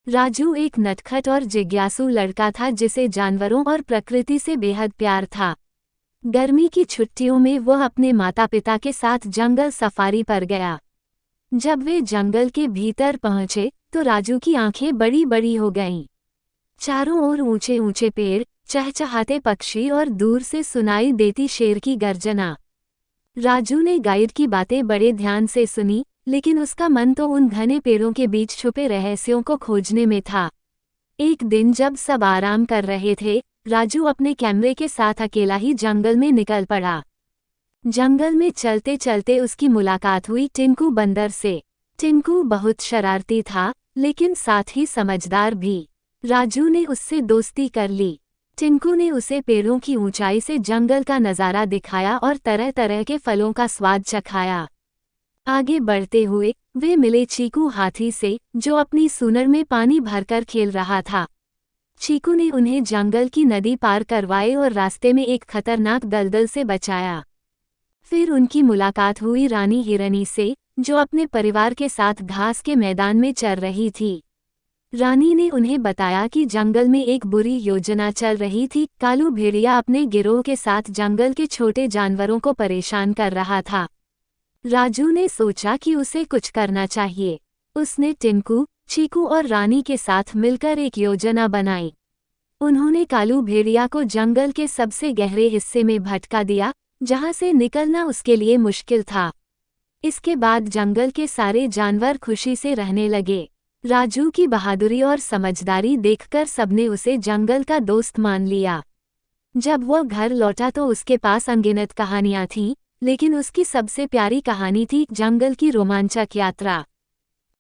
राजू एक नटखट और जिज्ञासु लड़का था जिसे जानवरों और प्रकृति से बेहद प्यार था। गर्मी की छुट्टियों में वह अपने माता पिता के साथ जंगल सफारी पर गया। जब वे जंगल के भीतर पहुंचे तो राजू की आंखें बड़ी बड़ी हो गईं। चारों ओर ऊंचे ऊंचे पेड़, चहचहाते पक्षी और दूर से सुनाई देती शेर की गर्जना। राजू ने गाइड की बातें बड़े ध्यान से सुनी, लेकिन उसका मन तो उन घने पेड़ों के बीच छुपे रहस्यों को खोजने में था। एक दिन जब सब आराम कर रहे थे, राजू अपने कैमरे के साथ अकेला ही जंगल में निकल पड़ा। जंगल में चलते चलते उसकी मुलाकात हुई टिंकू बंदर से। टिंकू बहुत शरारती था, लेकिन साथ ही समझदार भी। राजू ने उससे दोस्ती कर ली। टिंकू ने उसे पेड़ों की ऊंचाई से जंगल का नज़ारा दिखाया और तरह तरह के फलों का स्वाद चखाया। आगे बढ़ते हुए वे मिले चीकू हाथी से, जो अपनी सूंड में पानी भरकर खेल रहा था। चीकू ने उन्हें जंगल की नदी पार करवाए और रास्ते में एक खतरनाक दलदल से बचाया। फिर उनकी मुलाकात हुई रानी हिरनी से, जो अपने परिवार के साथ घास के मैदान में चर रही थी। रानी ने उन्हें बताया कि जंगल में एक बुरी योजना चल रही थी। कालू भेड़िया अपने गिरोह के साथ जंगल के छोटे जानवरों को परेशान कर रहा था। राजू ने सोचा कि उसे कुछ करना चाहिए। उसने टिंकू, चीकू और रानी के साथ मिलकर एक योजना बनाई। उन्होंने कालू भेड़िया को जंगल के सबसे गहरे हिस्से में भटका दिया, जहां से निकलना उसके लिए मुश्किल था। इसके बाद जंगल के सारे जानवर खुशी से रहने लगे। राजू की बहादुरी और समझदारी देखकर सबने उसे जंगल का दोस्त मान लिया। जब वह घर लौटा तो उसके पास अनगिनत कहानियां थीं, लेकिन उसकी सबसे प्यारी कहानी थी जंगल की रोमांचक यात्रा।